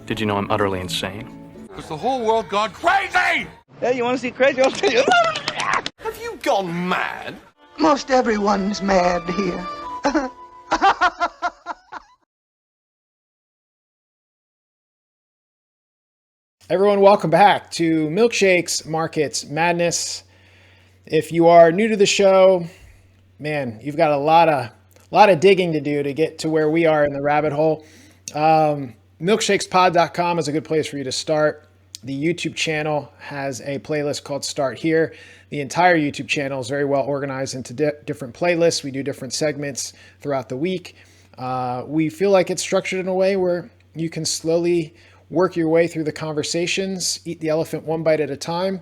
Did you know I'm utterly insane? Has the whole world gone crazy? Hey, you want to see crazy? I'll tell you. Have you gone mad? Most everyone's mad here. Everyone, welcome back to Milkshakes, Markets, Madness. If you are new to the show, man, you've got a lot of digging to do to get to where we are in the rabbit hole. Milkshakespod.com is a good place for you to start. The YouTube channel has a playlist called Start Here. The entire YouTube channel is very well organized into different playlists. We do different segments throughout the week. We feel like it's structured in a way where you can slowly work your way through the conversations, eat the elephant one bite at a time.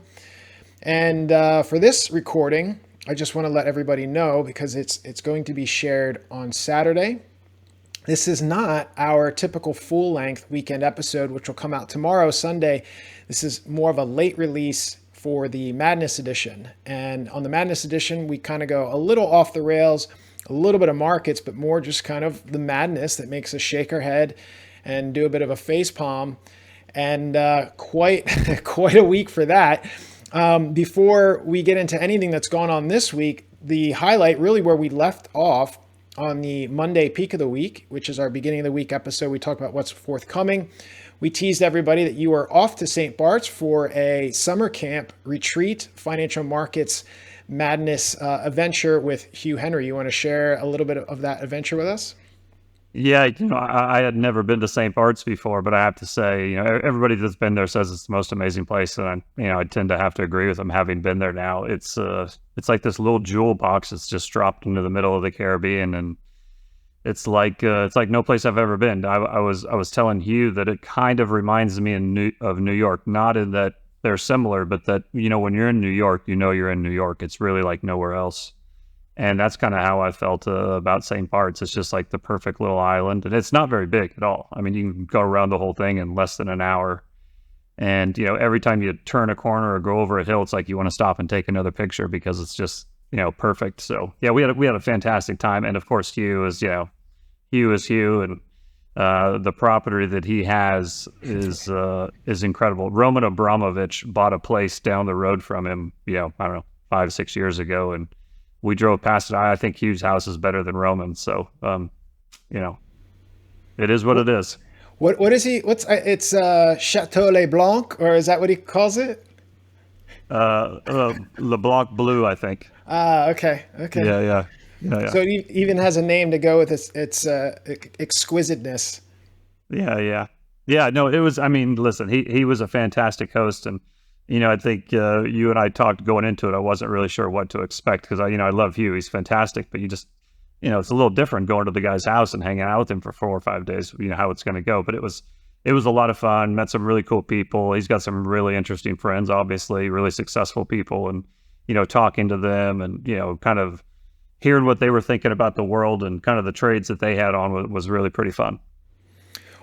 And for this recording, I just want to let everybody know, because it's going to be shared on Saturday. This is not our typical full-length weekend episode, which will come out tomorrow, Sunday. This is more of a late release for the Madness edition. And on the Madness edition, we kind of go a little off the rails, a little bit of markets, but more just kind of the madness that makes us shake our head and do a bit of a face palm. And quite a week for that. Before we get into anything that's gone on this week, the highlight, really where we left off on the Monday peak of the week, which is our beginning of the week episode, we talked about what's forthcoming. We teased everybody that you are off to St. Bart's for a summer camp retreat, financial markets madness adventure with Hugh Henry. You want to share a little bit of that adventure with us? Yeah, I had never been to St. Bart's before, but I have to say, everybody that's been there says it's the most amazing place, and I tend to have to agree with them, having been there now. It's like this little jewel box that's just dropped into the middle of the Caribbean, and it's like no place I've ever been. I was telling Hugh that it kind of reminds me of New York, not in that they're similar, but that when you're in New York, you're in New York. It's really like nowhere else. And that's kind of how I felt about St. Bart's. It's just like the perfect little island. And it's not very big at all. I mean, you can go around the whole thing in less than an hour. And, every time you turn a corner or go over a hill, it's like you want to stop and take another picture because it's just, perfect. So, yeah, we had a fantastic time. And, of course, Hugh is Hugh. And the property that he has is incredible. Roman Abramovich bought a place down the road from him, I don't know, 5-6 years ago. And we drove past it. I think Hugh's house is better than Roman's. So, it is what it is. What is he? It's Chateau Le Blanc, or is that what he calls it? Le Blanc Bleu, I think. Okay. Yeah. So it even has a name to go with its exquisiteness. Yeah. No, it was. I mean, listen, he was a fantastic host, and I think you and I talked going into it. I wasn't really sure what to expect because I love Hugh. He's fantastic, but you just, it's a little different going to the guy's house and hanging out with him for 4 or 5 days. How it's going to go, but it was a lot of fun. Met some really cool people. He's got some really interesting friends, obviously, really successful people, and talking to them and kind of hearing what they were thinking about the world and kind of the trades that they had on was really pretty fun.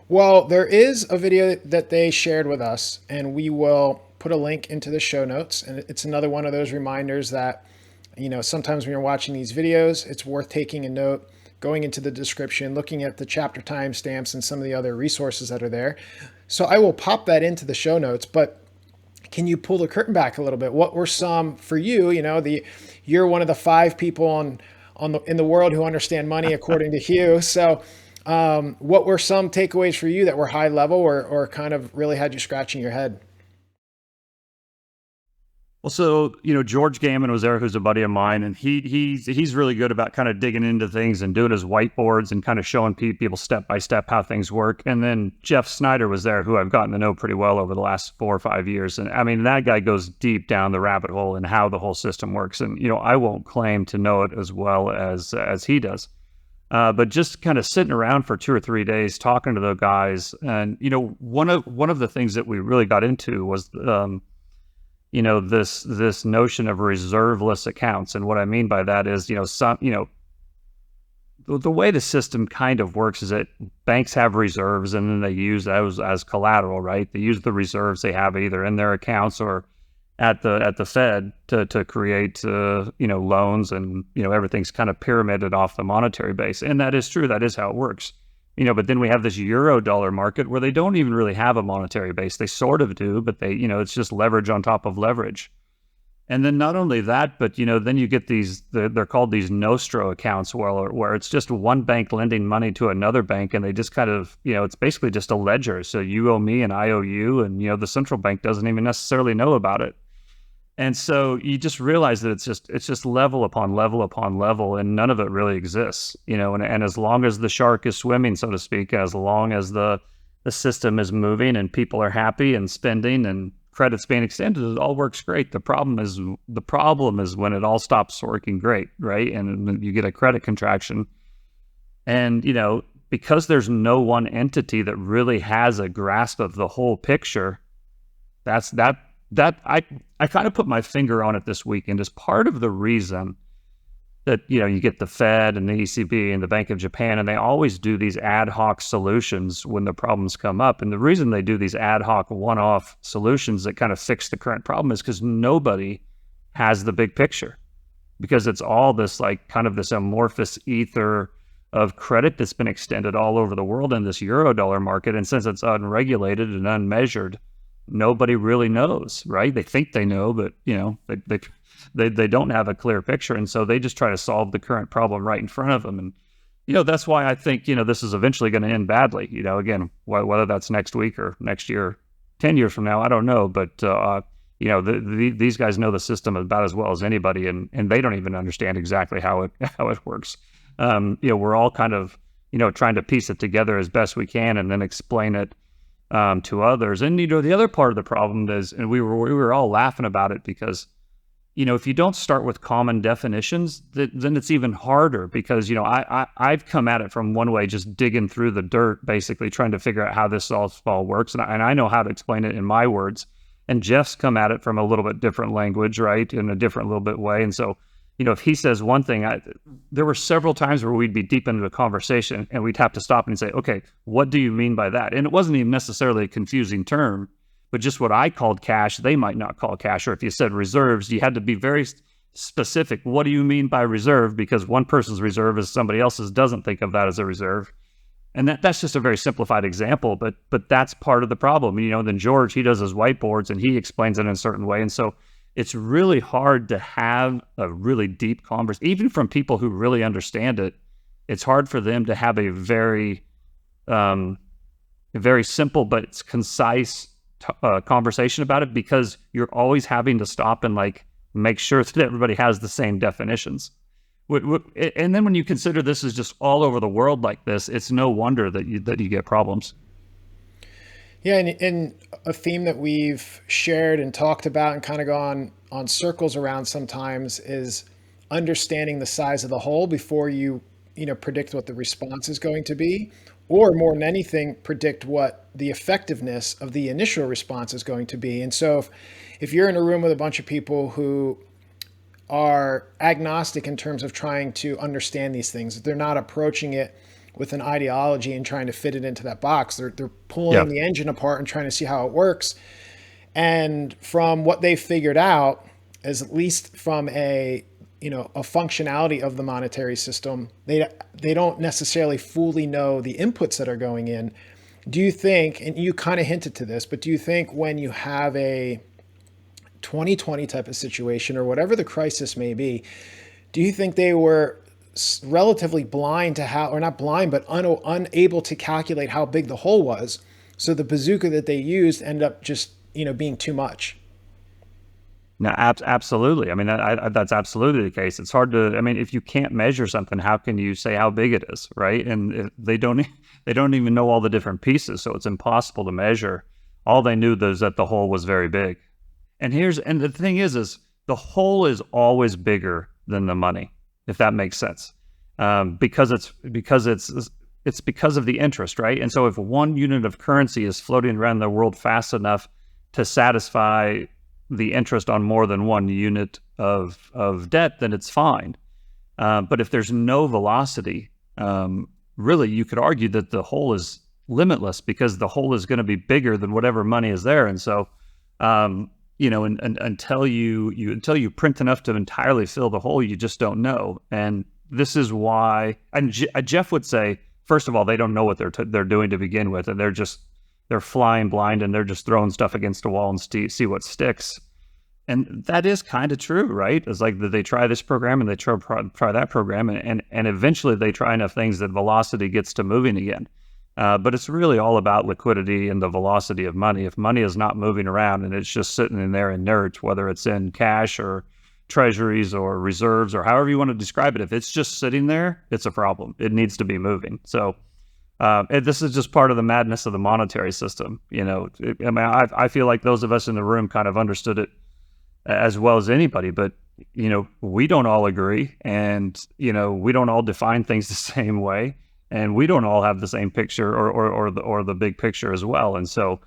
Well, there is a video that they shared with us, and we will put a link into the show notes. And it's another one of those reminders that, sometimes when you're watching these videos, it's worth taking a note, going into the description, looking at the chapter timestamps and some of the other resources that are there. So I will pop that into the show notes, but can you pull the curtain back a little bit? What were some, for you, you're one of the 5 people in the world who understand money, according to Hugh. So what were some takeaways for you that were high level or kind of really had you scratching your head? Well, so, George Gammon was there, who's a buddy of mine, and he's really good about kind of digging into things and doing his whiteboards and kind of showing people step by step how things work. And then Jeff Snyder was there, who I've gotten to know pretty well over the last 4 or 5 years. And I mean, that guy goes deep down the rabbit hole and how the whole system works. And, I won't claim to know it as well as he does. But just kind of sitting around for 2 or 3 days talking to the guys. And, one of the things that we really got into was, this notion of reserveless accounts. And what I mean by that is, the way the system kind of works is that banks have reserves and then they use those as collateral, right? They use the reserves they have either in their accounts or at the Fed to create, loans, and, everything's kind of pyramided off the monetary base. And that is true. That is how it works. but then we have this euro dollar market where they don't even really have a monetary base. They sort of do, but they, it's just leverage on top of leverage. And then not only that, but, then you get these, they're called these nostro accounts where it's just one bank lending money to another bank, and they just kind of, it's basically just a ledger. So you owe me and I owe you, and, the central bank doesn't even necessarily know about it. And so you just realize that it's just level upon level upon level, and none of it really exists, and as long as the shark is swimming, so to speak, as long as the system is moving and people are happy and spending and credit's being extended, it all works great. The problem is when it all stops working great, right? And you get a credit contraction. And, because there's no one entity that really has a grasp of the whole picture, I kind of put my finger on it this weekend as part of the reason that, you get the Fed and the ECB and the Bank of Japan, and they always do these ad hoc solutions when the problems come up. And the reason they do these ad hoc one-off solutions that kind of fix the current problem is because nobody has the big picture, because it's all this like kind of this amorphous ether of credit that's been extended all over the world in this Eurodollar market. And since it's unregulated and unmeasured, nobody really knows, right? They think they know, but they don't have a clear picture, and so they just try to solve the current problem right in front of them. And that's why I think this is eventually going to end badly. Again, whether that's next week or next year, 10 years from now, I don't know. But these guys know the system about as well as anybody, and they don't even understand exactly how it works. We're all kind of trying to piece it together as best we can, and then explain it to others. And the other part of the problem is, and we were all laughing about it, because if you don't start with common definitions, then it's even harder, because I've come at it from one way, just digging through the dirt, basically trying to figure out how this all works, and I know how to explain it in my words. And Jeff's come at it from a little bit different language, right, in a different little bit way. And so if he says one thing, there were several times where we'd be deep into a conversation and we'd have to stop and say, okay, what do you mean by that? And it wasn't even necessarily a confusing term, but just what I called cash, they might not call cash. Or if you said reserves, you had to be very specific. What do you mean by reserve? Because one person's reserve is somebody else's doesn't think of that as a reserve. And that's just a very simplified example, but that's part of the problem. Then George, he does his whiteboards and he explains it in a certain way. And so it's really hard to have a really deep conversation, even from people who really understand it. It's hard for them to have a very simple but concise conversation about it, because you're always having to stop and make sure that everybody has the same definitions. And then when you consider this is just all over the world like this, it's no wonder that you get problems. Yeah, and a theme that we've shared and talked about and kind of gone on circles around sometimes is understanding the size of the hole before you predict what the response is going to be, or more than anything, predict what the effectiveness of the initial response is going to be. And so if you're in a room with a bunch of people who are agnostic in terms of trying to understand these things, they're not approaching it with an ideology and trying to fit it into that box. They're pulling the engine apart and trying to see how it works. And from what they've figured out, as at least from a functionality of the monetary system, they don't necessarily fully know the inputs that are going in. Do you think, and you kind of hinted to this, but do you think when you have a 2020 type of situation or whatever the crisis may be, do you think they were relatively blind to how, or not blind, but unable to calculate how big the hole was? So the bazooka that they used ended up just, being too much. No, absolutely. I mean, that's absolutely the case. It's hard to, if you can't measure something, how can you say how big it is, right? And they don't even know all the different pieces, so it's impossible to measure. All they knew is that the hole was very big. And the thing is the hole is always bigger than the money, if that makes sense, because it's because of the interest, right? And so if one unit of currency is floating around the world fast enough to satisfy the interest on more than one unit of debt, then it's fine. But if there's no velocity, really, you could argue that the hole is limitless, because the hole is going to be bigger than whatever money is there. And so, until you print enough to entirely fill the hole, you just don't know. And this is why, and Jeff would say, first of all, they don't know what they're doing to begin with, and they're flying blind, and they're just throwing stuff against a wall and see what sticks. And that is kind of true, right? It's like that they try this program and they try that program, and eventually they try enough things that velocity gets to moving again. But it's really all about liquidity and the velocity of money. If money is not moving around and it's just sitting in there inert, whether it's in cash or treasuries or reserves or however you want to describe it, if it's just sitting there, it's a problem. It needs to be moving. So this is just part of the madness of the monetary system. I feel like those of us in the room kind of understood it as well as anybody, but we don't all agree, and we don't all define things the same way, and we don't all have the same picture or the big picture as well. And so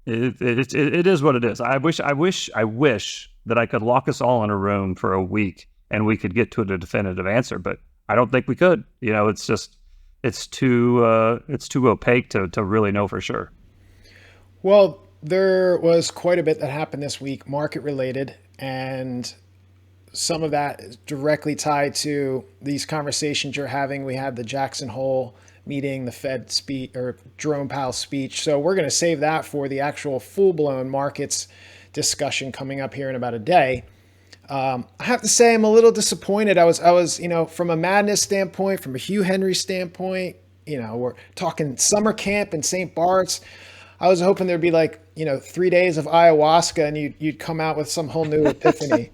it is what it is. I wish that I could lock us all in a room for a week and we could get to a definitive answer, but I don't think we could. It's too opaque to really know for sure. Well, there was quite a bit that happened this week, market related, and some of that is directly tied to these conversations you're having. We had the Jackson Hole meeting, the Fed speech, or Jerome Powell's speech. So we're going to save that for the actual full-blown markets discussion coming up here in about a day. I have to say I'm a little disappointed. I was, from a madness standpoint, from a Hugh Henry standpoint, we're talking summer camp in St. Bart's. I was hoping there'd be 3 days of ayahuasca and you'd come out with some whole new epiphany.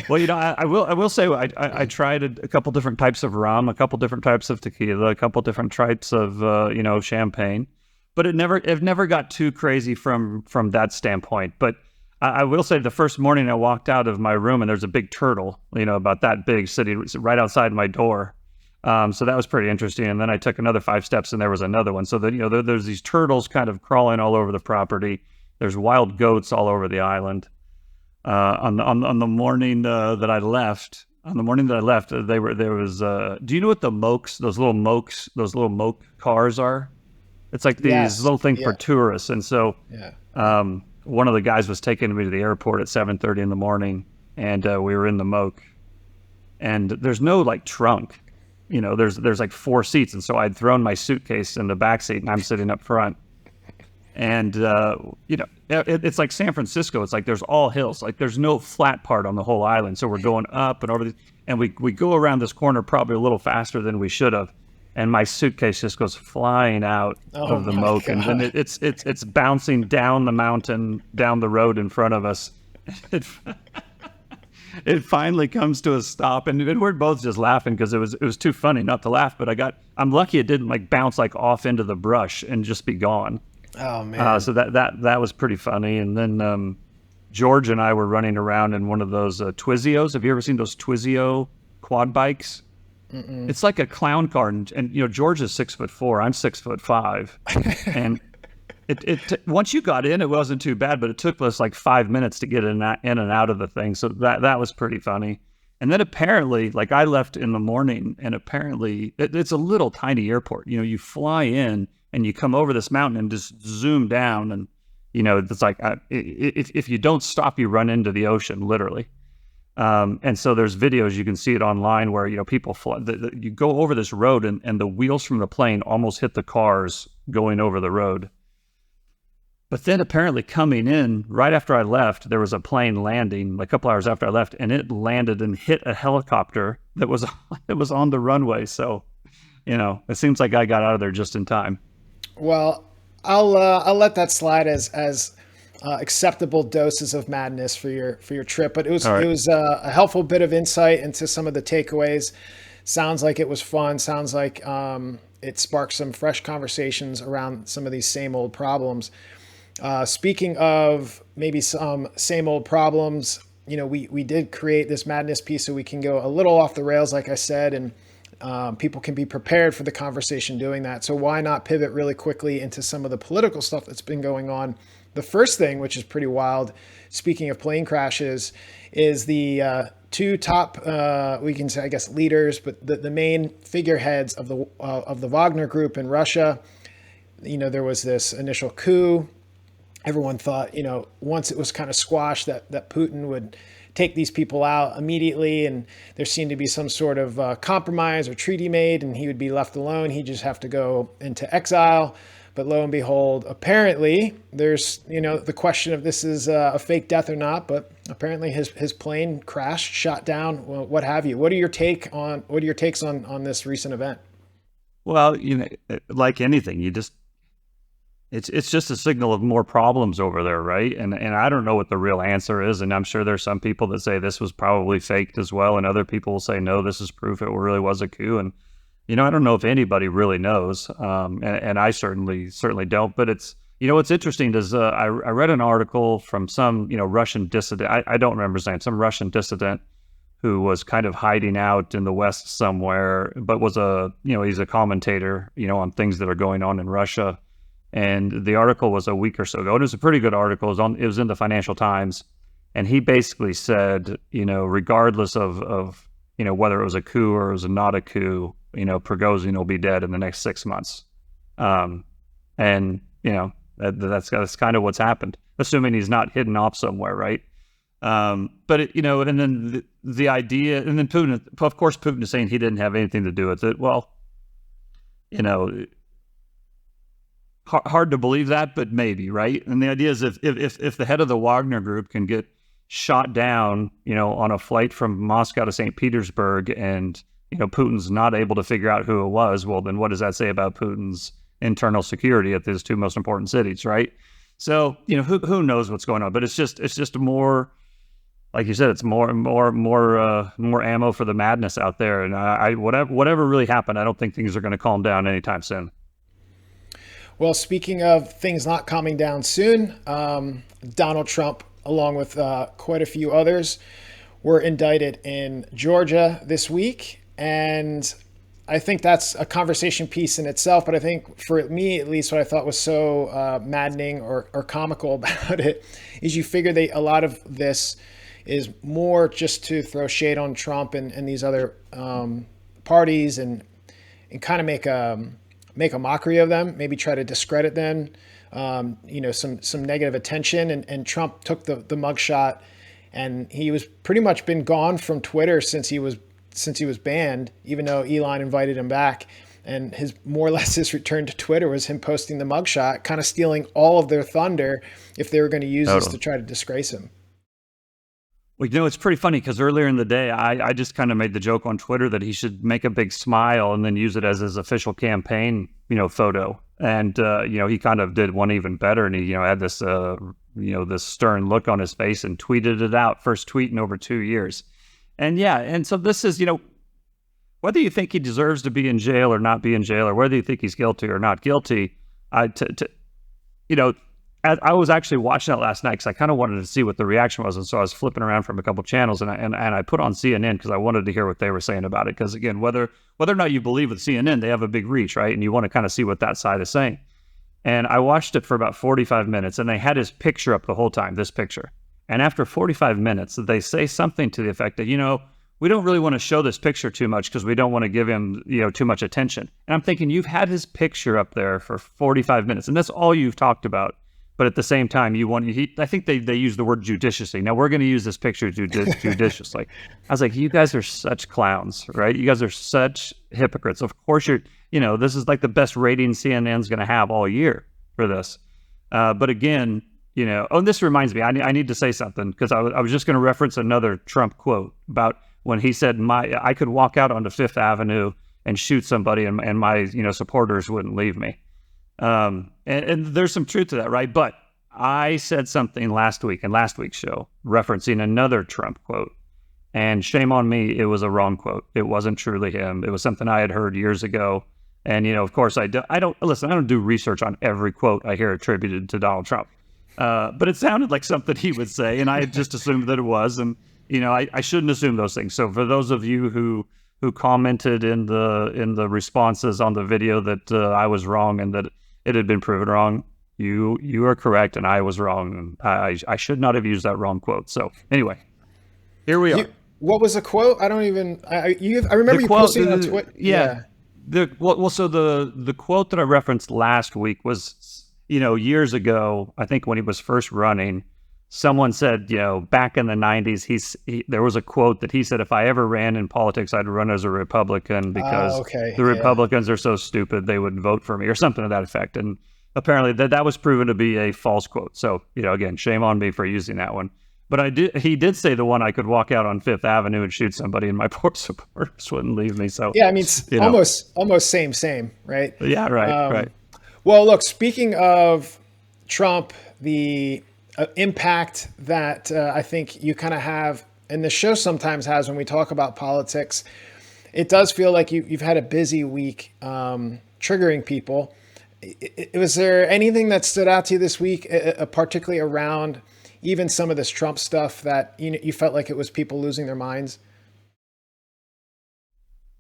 Well, I will say I tried a couple different types of rum, a couple different types of tequila, a couple different types of champagne, but it never got too crazy from that standpoint. But I will say the first morning I walked out of my room and there's a big turtle, about that big, sitting right outside my door. So that was pretty interesting. And then I took another 5 steps and there was another one. So that, there's these turtles kind of crawling all over the property. There's wild goats all over the island. On the morning that I left, there was, do you know what those little moke cars are? It's like these little things for tourists. And so, one of the guys was taking me to the airport at 7:30 in the morning, and we were in the moke, and there's no trunk. There's 4 seats. And so I'd thrown my suitcase in the back seat and I'm sitting up front. And, it's like San Francisco. It's like there's all hills. There's no flat part on the whole island. So we're going up and over and we go around this corner probably a little faster than we should have. And my suitcase just goes flying out of the moke. God. And then it's bouncing down the mountain, down the road in front of us. It finally comes to a stop, and we're both just laughing because it was too funny not to laugh. But I'm lucky it didn't bounce off into the brush and just be gone. Oh man! So that was pretty funny. And then George and I were running around in one of those Twizios. Have you ever seen those Twizio quad bikes? Mm-mm. It's like a clown car, and George is 6'4", I'm 6'5", and. Once you got in, it wasn't too bad, but it took us 5 minutes to get in and out of the thing. So that was pretty funny. And then apparently, I left in the morning, and apparently it's a little tiny airport. You fly in and you come over this mountain and just zoom down, and it's if you don't stop, you run into the ocean, literally. And so there's videos, you can see it online where people fly. You go over this road, and the wheels from the plane almost hit the cars going over the road. But then apparently coming in, right after I left, there was a plane landing a couple hours after I left, and it landed and hit a helicopter that was on the runway. So, it seems like I got out of there just in time. Well, I'll let that slide as acceptable doses of madness for your trip. But it was a helpful bit of insight into some of the takeaways. Sounds like it was fun. Sounds like it sparked some fresh conversations around some of these same old problems. Speaking of maybe some same old problems, we did create this madness piece so we can go a little off the rails, like I said, and people can be prepared for the conversation doing that. So why not pivot really quickly into some of the political stuff that's been going on? The first thing, which is pretty wild, speaking of plane crashes, is the 2 top, we can say, I guess, leaders, but the main figureheads of the Wagner group in Russia. There was this initial coup. Everyone thought, once it was kind of squashed, that Putin would take these people out immediately, and there seemed to be some sort of compromise or treaty made, and he would be left alone. He'd just have to go into exile. But lo and behold, apparently there's, the question of this is a fake death or not, but apparently his plane crashed, shot down, what have you. What are your takes on this recent event? Well, like anything, it's just a signal of more problems over there, right? And I don't know what the real answer is, and I'm sure there's some people that say this was probably faked as well, and other people will say, no, this is proof it really was a coup. And I don't know if anybody really knows, and I certainly don't. But it's, what's interesting is I read an article from some, Russian dissident. I don't remember his name. Some Russian dissident who was kind of hiding out in the West somewhere, but was he's a commentator, on things that are going on in Russia. And the article was a week or so ago. It was a pretty good article. It was in the Financial Times, and he basically said, regardless of whether it was a coup or it was not a coup, Prigozhin will be dead in the next 6 months. And, that's kind of what's happened, assuming he's not hidden off somewhere, right? But, and then the idea, and then Putin, of course, Putin is saying he didn't have anything to do with it. Well, hard to believe that, but maybe, right? And the idea is if the head of the Wagner group can get shot down, on a flight from Moscow to St. Petersburg, and Putin's not able to figure out who it was, well, then what does that say about Putin's internal security at his two most important cities, right? So, who knows what's going on? But it's just more, like you said, it's more ammo for the madness out there. And whatever really happened, I don't think things are going to calm down anytime soon. Well, speaking of things not calming down soon, Donald Trump, along with quite a few others, were indicted in Georgia this week. And I think that's a conversation piece in itself. But I think for me, at least, what I thought was so maddening or comical about it is you figure a lot of this is more just to throw shade on Trump and these other parties and kind of make a mockery of them, maybe try to discredit them, some negative attention. And Trump took the mugshot, and he was pretty much been gone from Twitter since he was banned, even though Elon invited him back. And more or less his return to Twitter was him posting the mugshot, kind of stealing all of their thunder if they were going to use this to try to disgrace him. Well, it's pretty funny because earlier in the day, I just kind of made the joke on Twitter that he should make a big smile and then use it as his official campaign, photo. And, he kind of did one even better. And he, had this, this stern look on his face and tweeted it out. First tweet in over 2 years. And yeah, and so this is, whether you think he deserves to be in jail or not be in jail, or whether you think he's guilty or not guilty, I was actually watching that last night because I kind of wanted to see what the reaction was. And so I was flipping around from a couple channels, and I put on CNN because I wanted to hear what they were saying about it. Because again, whether or not you believe with CNN, they have a big reach, right? And you want to kind of see what that side is saying. And I watched it for about 45 minutes, and they had his picture up the whole time, this picture. And after 45 minutes, they say something to the effect that, we don't really want to show this picture too much because we don't want to give him, too much attention. And I'm thinking, you've had his picture up there for 45 minutes, and that's all you've talked about. But at the same time, I think they use the word judiciously. Now, we're going to use this picture judiciously. I was like, you guys are such clowns, right? You guys are such hypocrites. Of course, this is like the best rating CNN's going to have all year for this. But again, and this reminds me, I need to say something because I was just going to reference another Trump quote about when he said, I could walk out onto Fifth Avenue and shoot somebody and my, supporters wouldn't leave me. And there's some truth to that, right? But I said something last week in last week's show referencing another Trump quote, and shame on me, it was a wrong quote. It wasn't truly him. It was something I had heard years ago. And, of course, I don't do research on every quote I hear attributed to Donald Trump. But it sounded like something he would say, and I had just assumed that it was. And, I shouldn't assume those things. So for those of you who commented in the responses on the video that I was wrong and that it had been proven wrong, you are correct, and I was wrong. And I should not have used that wrong quote. So anyway, here we are. What was the quote? I don't even. I remember you posting it on Twitter. Yeah. So the quote that I referenced last week was, years ago, I think when he was first running, someone said, back in the 90s, there was a quote that he said, if I ever ran in politics, I'd run as a Republican because the Republicans are so stupid they wouldn't vote for me, or something to that effect. And apparently that was proven to be a false quote. So, again, shame on me for using that one. But he did say the one I could walk out on Fifth Avenue and shoot somebody and my poor supporters wouldn't leave me. So yeah, I mean, it's almost same, right? Yeah, right. Well, look, speaking of Trump, the impact that I think you kind of have, and the show sometimes has when we talk about politics, it does feel like you've had a busy week triggering people. Was there anything that stood out to you this week, particularly around even some of this Trump stuff that you felt like it was people losing their minds?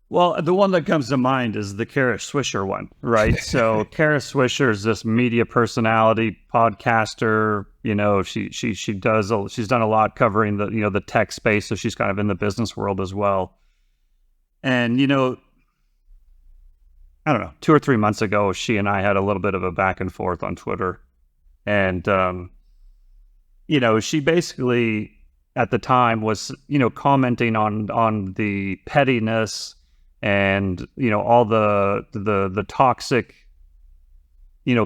Well, the one that comes to mind is the Kara Swisher one, right? So Kara Swisher is this media personality, podcaster. She's done a lot covering the tech space, so she's kind of in the business world as well. And I don't know, 2 or 3 months ago, she and I had a little bit of a back and forth on Twitter, and she basically at the time was commenting on the pettiness and all the toxic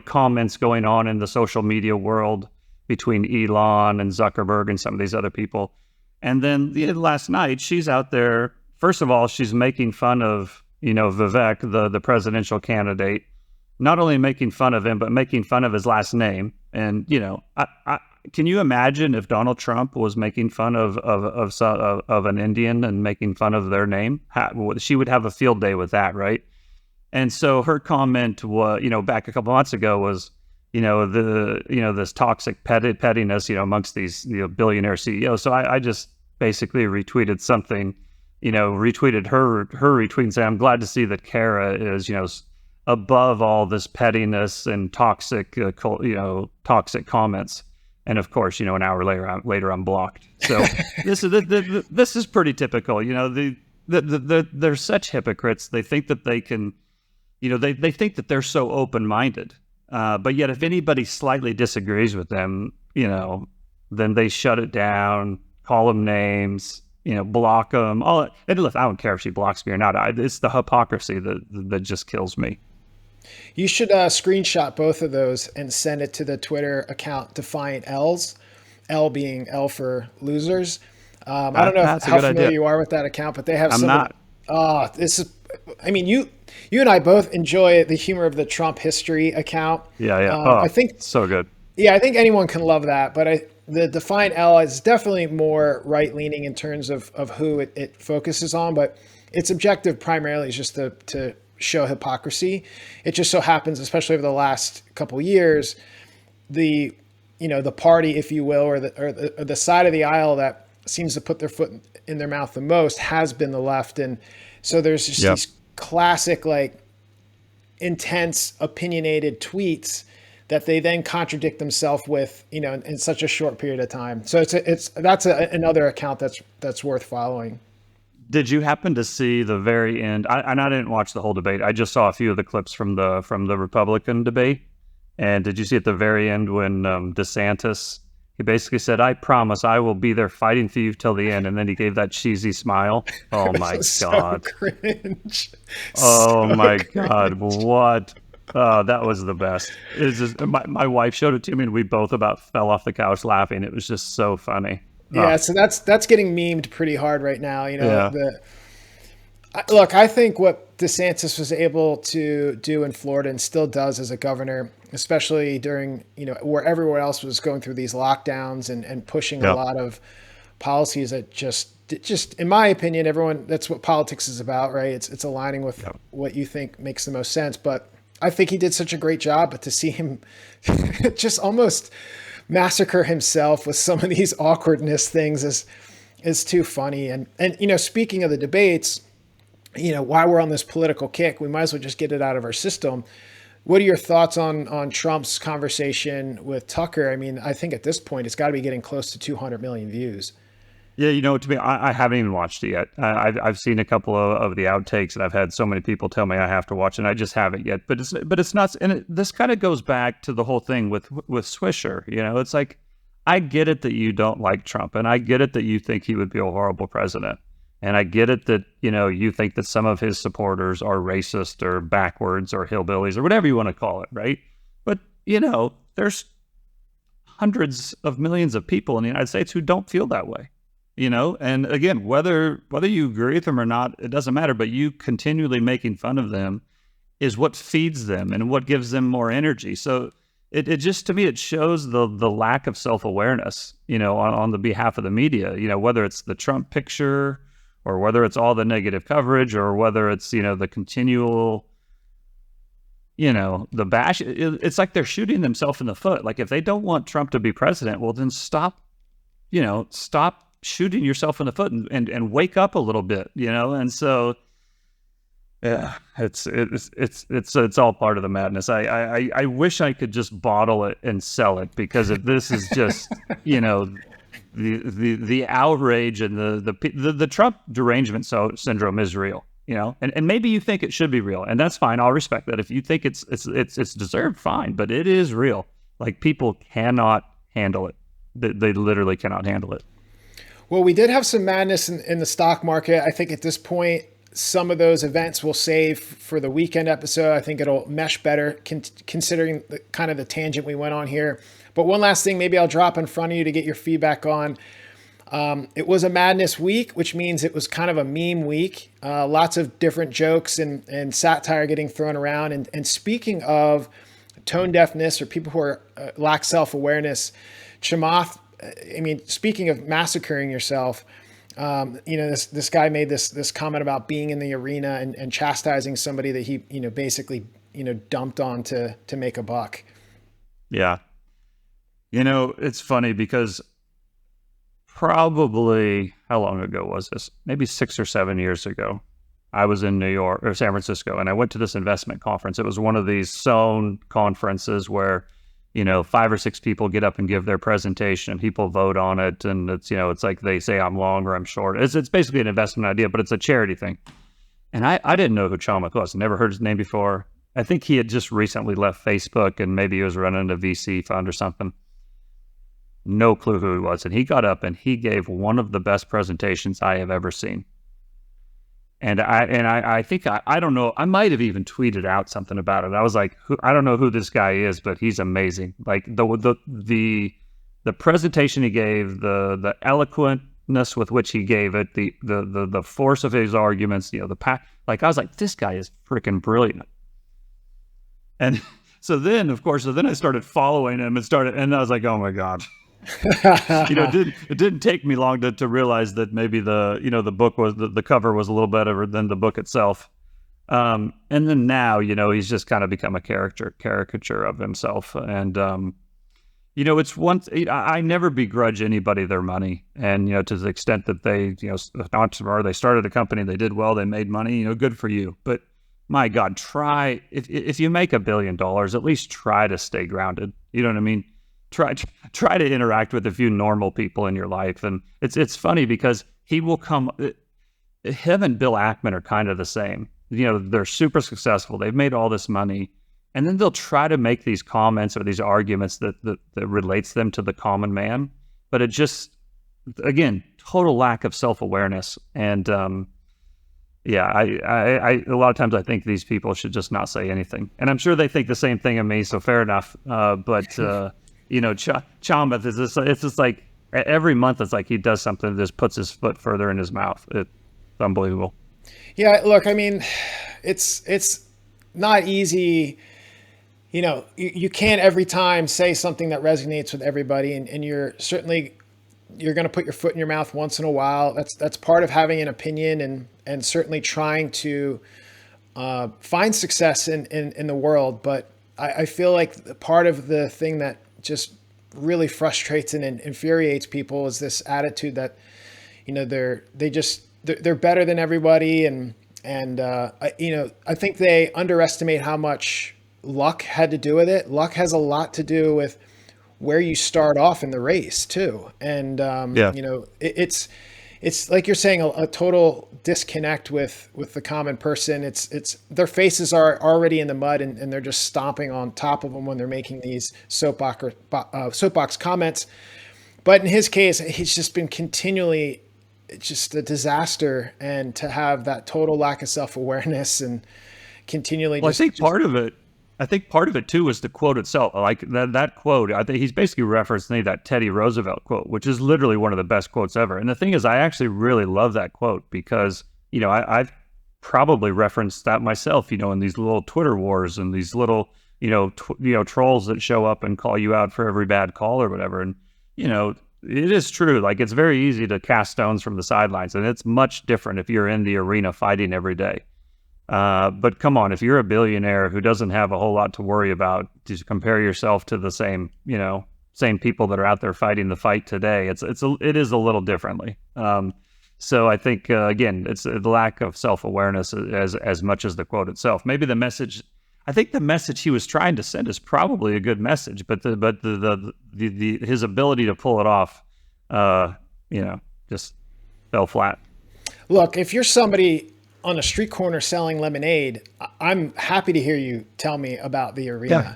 comments going on in the social media world between Elon and Zuckerberg and some of these other people. And then last night she's out there, first of all, she's making fun of Vivek, the presidential candidate, not only making fun of him but making fun of his last name. And can you imagine if Donald Trump was making fun of an Indian and making fun of their name? She would have a field day with that, right? And so her comment was, back a couple months ago was, this toxic pettiness, amongst these billionaire CEOs. So I just basically retweeted something, retweeted her retweet and say, I'm glad to see that Kara is, above all this pettiness and toxic, toxic comments. And of course, an hour later, I'm blocked. So this is pretty typical. They're such hypocrites. They think that they can, they think that they're so open-minded. But yet, if anybody slightly disagrees with them, then they shut it down, call them names, block them. And look, I don't care if she blocks me or not. It's the hypocrisy that just kills me. You should screenshot both of those and send it to the Twitter account Defiant L's, L being L for losers. I don't know how familiar you are with that account, but they have you and I both enjoy the humor of the Trump history account. Yeah. I think so good. Yeah, I think anyone can love that, but the Defiant L is definitely more right-leaning in terms of who it focuses on, but its objective primarily is just to show hypocrisy. It just so happens, especially over the last couple of years, the party, if you will, or the side of the aisle that seems to put their foot in their mouth the most has been the left. And so there's just these classic, intense, opinionated tweets that they then contradict themselves with, in such a short period of time. So that's another account that's worth following. Did you happen to see the very end? I didn't watch the whole debate. I just saw a few of the clips from the Republican debate. And did you see at the very end when Desantis, he basically said, "I promise I will be there fighting for you till the end," and then he gave that cheesy smile. Oh my God! So cringe. Oh my God! What? Oh, that was the best. It's just, my wife showed it to me, and we both about fell off the couch laughing. It was just so funny. Yeah, so that's getting memed pretty hard right now. Look, I think what DeSantis was able to do in Florida and still does as a governor, especially during, where everywhere else was going through these lockdowns and pushing a lot of policies that just, in my opinion, that's what politics is about, right? It's aligning with what you think makes the most sense. But I think he did such a great job, but to see him just almost massacre himself with some of these awkwardness things is too funny. And speaking of the debates, while we're on this political kick, we might as well just get it out of our system. What are your thoughts on Trump's conversation with Tucker? I mean, I think at this point it's got to be getting close to 200 million views. Yeah, to me, I haven't even watched it yet. I've seen a couple of the outtakes, and I've had so many people tell me I have to watch it, and I just haven't yet. But it's not. And this kind of goes back to the whole thing with Swisher. It's like, I get it that you don't like Trump, and I get it that you think he would be a horrible president. And I get it that, you think that some of his supporters are racist or backwards or hillbillies or whatever you want to call it, right? But, there's hundreds of millions of people in the United States who don't feel that way, And again, whether you agree with them or not, it doesn't matter. But you continually making fun of them is what feeds them and what gives them more energy. So it just, to me, it shows the lack of self-awareness, on the behalf of the media, whether it's the Trump picture or whether it's all the negative coverage or whether it's, the continual, the bash. It's like they're shooting themselves in the foot. Like if they don't want Trump to be president, well, then stop shooting yourself in the foot and wake up a little bit, And so, yeah, it's all part of the madness. I wish I could just bottle it and sell it, because if this is just, the outrage and the Trump derangement syndrome is real, and maybe you think it should be real, and that's fine. I'll respect that. If you think it's deserved, fine, but it is real. Like, people cannot handle it. They literally cannot handle it. Well, we did have some madness in the stock market. I think at this point, some of those events we'll save for the weekend episode. I think it'll mesh better considering kind of the tangent we went on here. But one last thing, maybe I'll drop in front of you to get your feedback on. It was a madness week, which means it was kind of a meme week. Lots of different jokes and satire getting thrown around. And speaking of tone deafness or people who are lack self-awareness, Chamath, speaking of massacring yourself, this guy made this comment about being in the arena and chastising somebody that he, basically, dumped on to make a buck. Yeah. It's funny because probably, how long ago was this? Maybe 6 or 7 years ago. I was in New York or San Francisco, and I went to this investment conference. It was one of these Sohn conferences where, 5 or 6 people get up and give their presentation and people vote on it. And it's, it's like they say I'm long or I'm short. It's basically an investment idea, but it's a charity thing. And I didn't know who Chamath was. Never heard his name before. I think he had just recently left Facebook and maybe he was running a VC fund or something. No clue who he was. And he got up and he gave one of the best presentations I have ever seen. And I think, I don't know, I might have even tweeted out something about it. I was like, I don't know who this guy is, but he's amazing. Like the presentation he gave, the eloquentness with which he gave it, the force of his arguments, I was like, this guy is freaking brilliant. And so then, of course, I started following him and I was like, oh my God. It didn't take me long to realize that maybe the book was the cover was a little better than the book itself. And then now, he's just kind of become a caricature of himself. And, it's I never begrudge anybody their money. And, to the extent that they, they started a company, they did well, they made money, good for you. But my God, if you make $1 billion, at least try to stay grounded. You know what I mean? Try to interact with a few normal people in your life. And it's funny because him and Bill Ackman are kind of the same. They're super successful. They've made all this money. And then they'll try to make these comments or these arguments that relates them to the common man. But it just, again, total lack of self-awareness. And I a lot of times I think these people should just not say anything. And I'm sure they think the same thing of me, so fair enough. Chamath is this. It's just like every month. It's like he does something that just puts his foot further in his mouth. It's unbelievable. Yeah, look, it's not easy. You can't every time say something that resonates with everybody, and you're going to put your foot in your mouth once in a while. That's part of having an opinion and certainly trying to find success in the world. But I feel like part of the thing that just really frustrates and infuriates people is this attitude that, they're better than everybody. And I think they underestimate how much luck had to do with it. Luck has a lot to do with where you start off in the race too. And, it's like you're saying, a total disconnect with the common person. It's their faces are already in the mud and they're just stomping on top of them when they're making these soapbox comments. But in his case, he's just been continually just a disaster, and to have that total lack of self-awareness and continually I think part of it too was the quote itself. Like that quote, I think he's basically referencing that Teddy Roosevelt quote, which is literally one of the best quotes ever. And the thing is, I actually really love that quote because, you know, I've probably referenced that myself, you know, in these little Twitter wars and these little, trolls that show up and call you out for every bad call or whatever. And, you know, it is true. Like, it's very easy to cast stones from the sidelines, and it's much different if you're in the arena fighting every day. But come on, if you're a billionaire who doesn't have a whole lot to worry about, to compare yourself to the same people that are out there fighting the fight today, it is a little differently. So I think, again, it's the lack of self-awareness as much as the quote itself. Maybe I think the message he was trying to send is probably a good message, but his ability to pull it off, just fell flat. Look, if you're somebody on a street corner selling lemonade, I'm happy to hear you tell me about the arena. Yeah.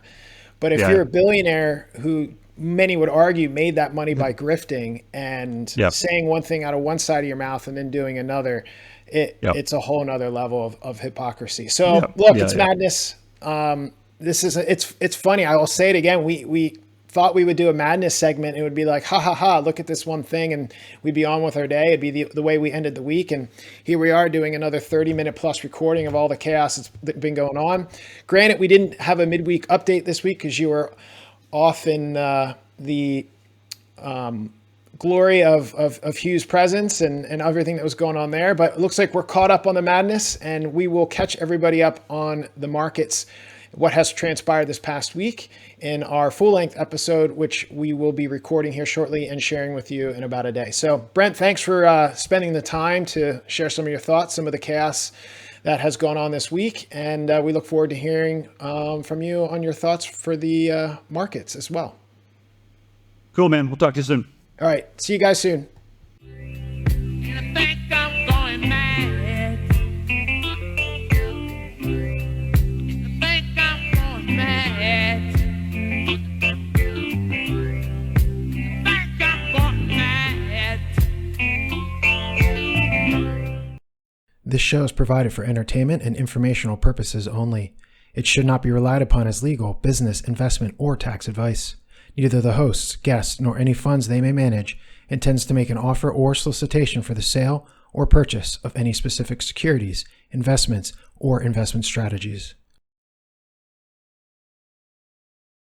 But if you're a billionaire who many would argue made that money by grifting and saying one thing out of one side of your mouth and then doing another, it's a whole nother level of hypocrisy. So it's madness. It's funny. I will say it again. We thought we would do a madness segment. It would be like, ha ha ha, look at this one thing, and we'd be on with our day. It'd be the way we ended the week. And here we are doing another 30-minute plus recording of all the chaos that's been going on. Granted, we didn't have a midweek update this week because you were off in the glory of Hugh's presence and everything that was going on there. But it looks like we're caught up on the madness, and we will catch everybody up on the markets, what has transpired this past week, in our full-length episode, which we will be recording here shortly and sharing with you in about a day. So, Brent, thanks for spending the time to share some of your thoughts, some of the chaos that has gone on this week, and we look forward to hearing from you on your thoughts for the markets as well. Cool, man. We'll talk to you soon. All right. See you guys soon. This show is provided for entertainment and informational purposes only. It should not be relied upon as legal, business, investment, or tax advice. Neither the hosts, guests, nor any funds they may manage intends to make an offer or solicitation for the sale or purchase of any specific securities, investments, or investment strategies.